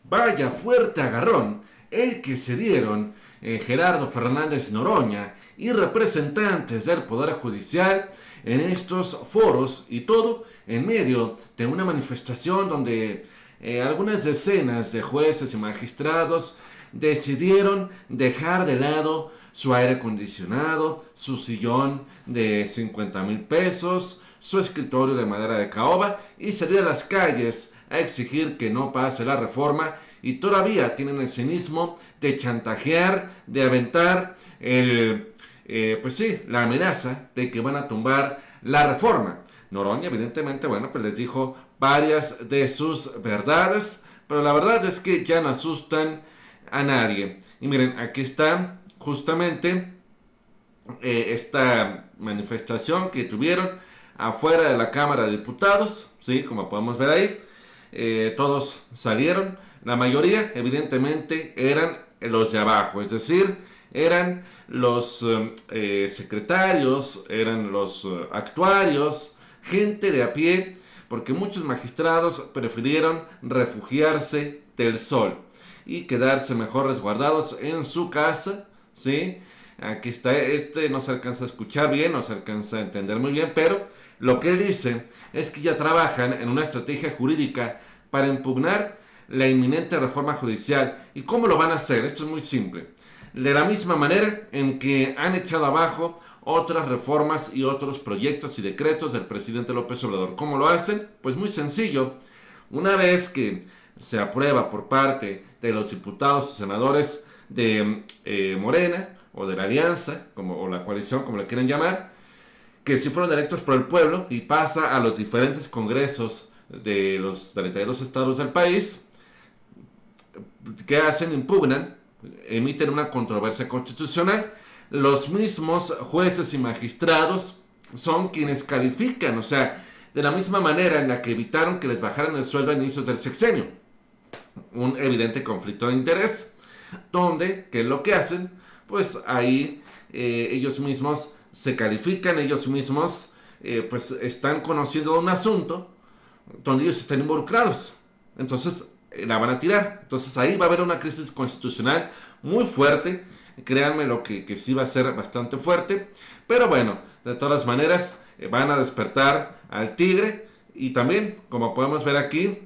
Vaya fuerte agarrón el que se dieron Gerardo Fernández Noroña y representantes del Poder Judicial en estos foros, y todo en medio de una manifestación donde algunas decenas de jueces y magistrados decidieron dejar de lado su aire acondicionado, su sillón de 50,000 pesos, su escritorio de madera de caoba, y salir a las calles a exigir que no pase la reforma, y todavía tienen el cinismo de chantajear, de aventar pues sí, la amenaza de que van a tumbar la reforma. Noroña, evidentemente, bueno, pues les dijo varias de sus verdades, pero la verdad es que ya no asustan a nadie. Y miren, aquí está justamente esta manifestación que tuvieron afuera de la Cámara de Diputados, ¿sí? Como podemos ver ahí, todos salieron. La mayoría, evidentemente, eran los de abajo, es decir, eran los secretarios, eran los actuarios, gente de a pie, porque muchos magistrados prefirieron refugiarse del sol y quedarse mejor resguardados en su casa, ¿sí? Aquí está, no se alcanza a escuchar bien, no se alcanza a entender muy bien, pero lo que él dice es que ya trabajan en una estrategia jurídica para impugnar la inminente reforma judicial. ¿Y cómo lo van a hacer? Esto es muy simple. De la misma manera en que han echado abajo otras reformas y otros proyectos y decretos del presidente López Obrador. ¿Cómo lo hacen? Pues muy sencillo. Una vez que se aprueba por parte de los diputados y senadores de Morena o de la Alianza, o la coalición, como le quieren llamar, que si fueron electos por el pueblo y pasa a los diferentes congresos de los 32 estados del país, ¿qué hacen? Impugnan, emiten una controversia constitucional. Los mismos jueces y magistrados son quienes califican, o sea, de la misma manera en la que evitaron que les bajaran el sueldo a inicios del sexenio. Un evidente conflicto de interés, donde, ¿qué es lo que hacen? Pues ahí ellos mismos se califican, ellos mismos pues están conociendo un asunto donde ellos están involucrados. Entonces la van a tirar. Entonces ahí va a haber una crisis constitucional muy fuerte. Créanme lo que sí va a ser bastante fuerte. Pero bueno, de todas maneras van a despertar al tigre. Y también, como podemos ver aquí,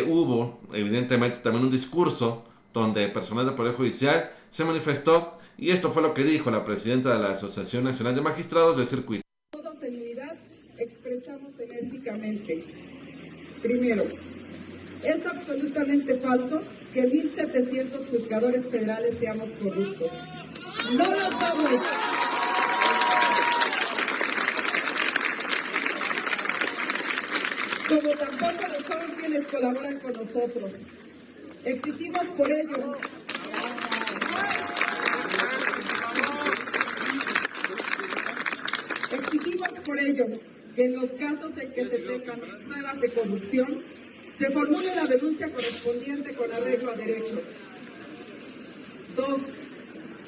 hubo evidentemente también un discurso donde personal del Poder Judicial se manifestó. Y esto fue lo que dijo la presidenta de la Asociación Nacional de Magistrados de Circuito. Todos en unidad expresamos enérgicamente. Primero, es absolutamente falso que 1,700 juzgadores federales seamos corruptos. No lo somos. Como tampoco lo son quienes colaboran con nosotros. Exigimos por ello que en los casos en que se tengan pruebas de corrupción, se formule la denuncia correspondiente con arreglo a derecho. 2.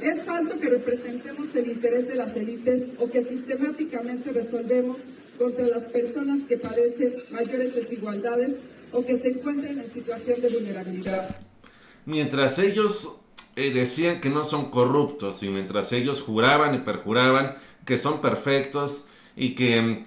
Es falso que representemos el interés de las élites o que sistemáticamente resolvemos contra las personas que padecen mayores desigualdades o que se encuentren en situación de vulnerabilidad. Mientras ellos decían que no son corruptos y mientras ellos juraban y perjuraban que son perfectos y que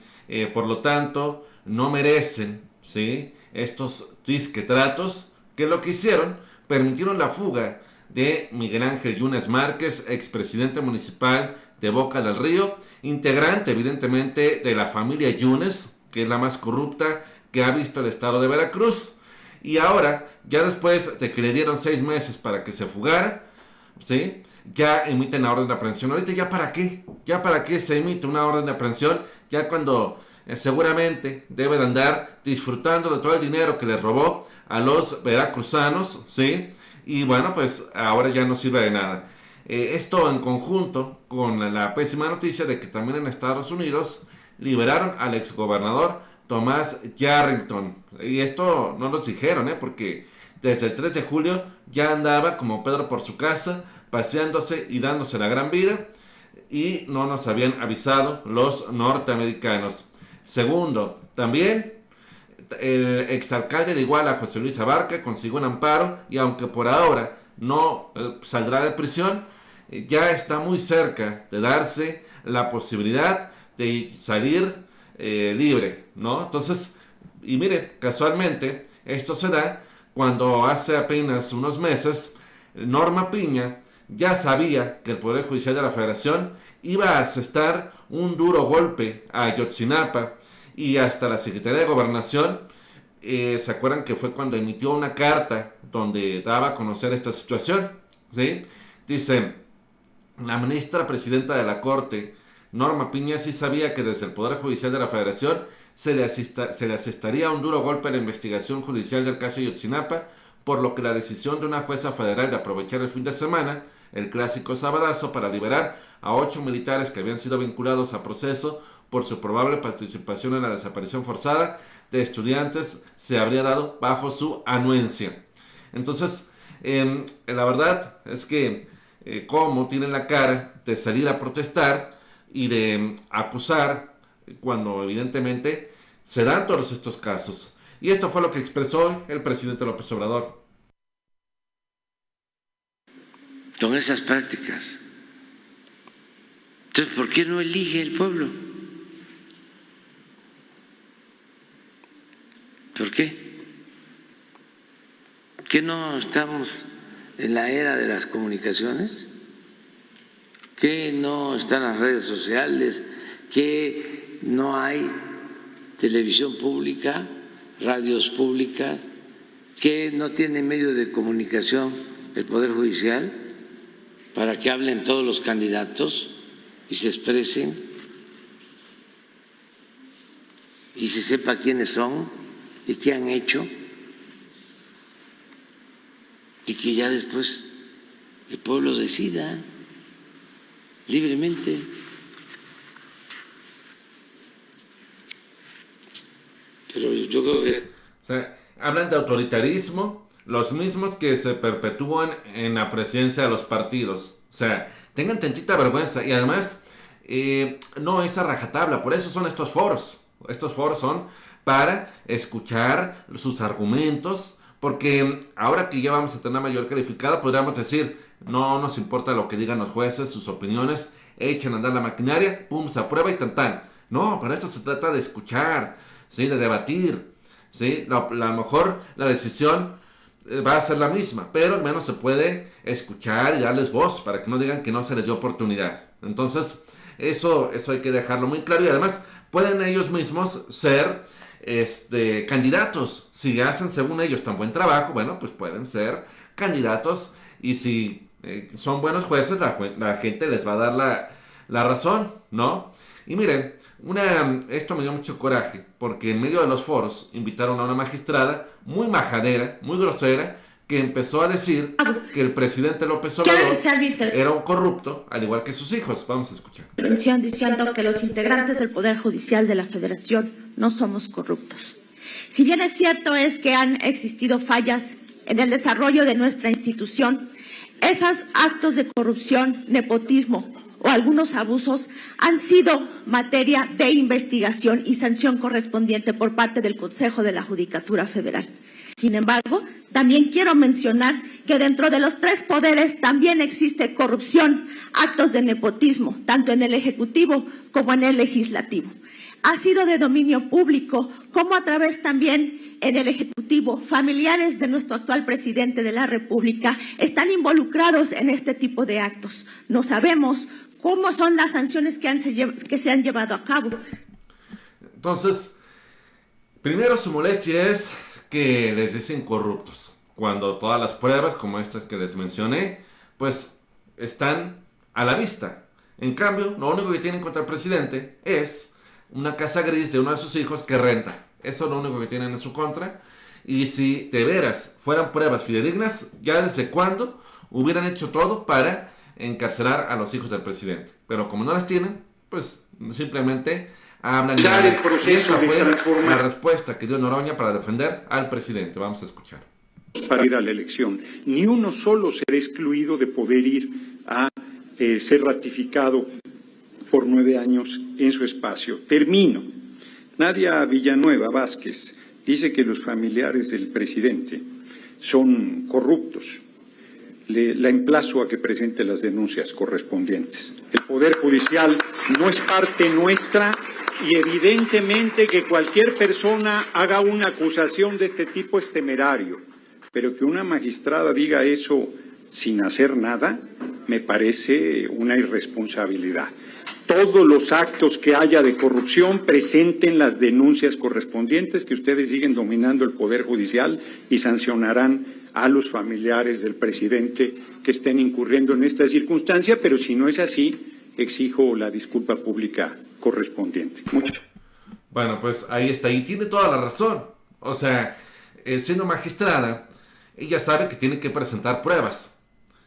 por lo tanto no merecen, ¿sí?, estos disquetratos, que lo que hicieron, permitieron la fuga de Miguel Ángel Yunes Márquez, expresidente municipal de Boca del Río, integrante evidentemente de la familia Yunes, que es la más corrupta que ha visto el estado de Veracruz. Y ahora, ya después de que le dieron 6 meses para que se fugara, ¿sí?, ya emiten la orden de aprehensión. Ahorita, ¿ya para qué? ¿Ya para qué se emite una orden de aprehensión? Ya cuando seguramente debe de andar disfrutando de todo el dinero que le robó a los veracruzanos, ¿sí? Y bueno, pues ahora ya no sirve de nada. Esto en conjunto con la pésima noticia de que también en Estados Unidos liberaron al exgobernador Tomás Yarrington. Y esto no nos dijeron, porque desde el 3 de julio ya andaba como Pedro por su casa, paseándose y dándose la gran vida, y no nos habían avisado los norteamericanos. Segundo, también el exalcalde de Iguala, José Luis Abarca, consiguió un amparo y aunque por ahora no saldrá de prisión, ya está muy cerca de darse la posibilidad de salir libre, ¿no? Entonces, y mire, casualmente, esto se da cuando hace apenas unos meses Norma Piña ya sabía que el Poder Judicial de la Federación iba a asestar un duro golpe a Ayotzinapa y hasta la Secretaría de Gobernación, ¿se acuerdan que fue cuando emitió una carta donde daba a conocer esta situación? ¿Sí? Dice, la ministra presidenta de la Corte, Norma Piña, sí sabía que desde el Poder Judicial de la Federación se le asestaría un duro golpe a la investigación judicial del caso Ayotzinapa, por lo que la decisión de una jueza federal de aprovechar el fin de semana, el clásico sabadazo, para liberar a 8 militares que habían sido vinculados a proceso por su probable participación en la desaparición forzada de estudiantes, se habría dado bajo su anuencia. Entonces, la verdad es que cómo tienen la cara de salir a protestar y de acusar cuando evidentemente se dan todos estos casos. Y esto fue lo que expresó hoy el presidente López Obrador. Con esas prácticas. Entonces, ¿por qué no elige el pueblo? ¿Por qué? ¿Que no estamos en la era de las comunicaciones? ¿Que no están las redes sociales? ¿Que no hay televisión pública, radios públicas? ¿Que no tiene medios de comunicación el Poder Judicial para que hablen todos los candidatos y se expresen y se sepa quiénes son y qué han hecho, y que ya después el pueblo decida libremente? Pero yo creo que... O sea, hablan de autoritarismo, los mismos que se perpetúan en la presidencia de los partidos. O sea, tengan tantita vergüenza. Y además, no es a rajatabla. Por eso son estos foros. Estos foros son para escuchar sus argumentos. Porque ahora que ya vamos a tener mayor calificada, podríamos decir, no nos importa lo que digan los jueces, sus opiniones, echen a andar la maquinaria, pum, se aprueba y tan. No, para esto se trata de escuchar, ¿sí? De debatir, ¿sí? A lo mejor la decisión va a ser la misma, pero al menos se puede escuchar y darles voz para que no digan que no se les dio oportunidad. Entonces, eso hay que dejarlo muy claro y además pueden ellos mismos ser candidatos. Si hacen según ellos tan buen trabajo, bueno, pues pueden ser candidatos y si son buenos jueces, la gente les va a dar la razón, ¿no? Y miren, esto me dio mucho coraje, porque en medio de los foros invitaron a una magistrada muy majadera, muy grosera, que empezó a decir que el presidente López Obrador era un corrupto, al igual que sus hijos. Vamos a escuchar. Diciendo que los integrantes del Poder Judicial de la Federación no somos corruptos. Si bien es cierto es que han existido fallas en el desarrollo de nuestra institución, esos actos de corrupción, nepotismo o algunos abusos han sido materia de investigación y sanción correspondiente por parte del Consejo de la Judicatura Federal. Sin embargo, también quiero mencionar que dentro de los tres poderes también existe corrupción, actos de nepotismo, tanto en el Ejecutivo como en el Legislativo. Ha sido de dominio público, como a través también en el Ejecutivo, familiares de nuestro actual presidente de la República están involucrados en este tipo de actos. No sabemos cómo son las sanciones que se han llevado a cabo. Entonces, primero su molestia es que les dicen corruptos, cuando todas las pruebas, como estas que les mencioné, pues están a la vista. En cambio, lo único que tienen contra el presidente es una casa gris de uno de sus hijos que renta. Eso es lo único que tienen en su contra. Y si de veras fueran pruebas fidedignas, ya desde cuándo hubieran hecho todo para encarcelar a los hijos del presidente. Pero como no las tienen, pues simplemente hablan. Y esta fue la respuesta que dio Noroña para defender al presidente. Vamos a escuchar. Para ir a la elección, ni uno solo será excluido de poder ir a ser ratificado por 9 años en su espacio. Termino. Nadia Villanueva Vázquez dice que los familiares del presidente son corruptos. La emplazo a que presente las denuncias correspondientes. El Poder Judicial no es parte nuestra y evidentemente que cualquier persona haga una acusación de este tipo es temerario, pero que una magistrada diga eso sin hacer nada me parece una irresponsabilidad. Todos los actos que haya de corrupción presenten las denuncias correspondientes, que ustedes siguen dominando el Poder Judicial y sancionarán a los familiares del presidente que estén incurriendo en esta circunstancia, pero si no es así, exijo la disculpa pública correspondiente. Bueno, pues ahí está, y tiene toda la razón. O sea, siendo magistrada, ella sabe que tiene que presentar pruebas.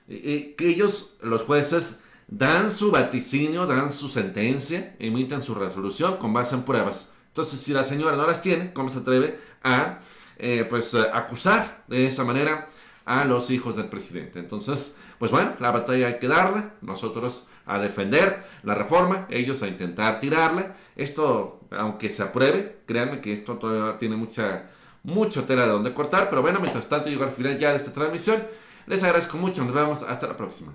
Que ellos, los jueces, dan su vaticinio, dan su sentencia, emiten su resolución con base en pruebas. Entonces, si la señora no las tiene, ¿cómo se atreve a acusar de esa manera a los hijos del presidente? Entonces, pues bueno, la batalla hay que darla, nosotros a defender la reforma, ellos a intentar tirarla. Esto, aunque se apruebe, créanme que esto todavía tiene mucha tela de donde cortar, pero bueno, mientras tanto llego al final ya de esta transmisión. Les agradezco mucho, nos vemos hasta la próxima.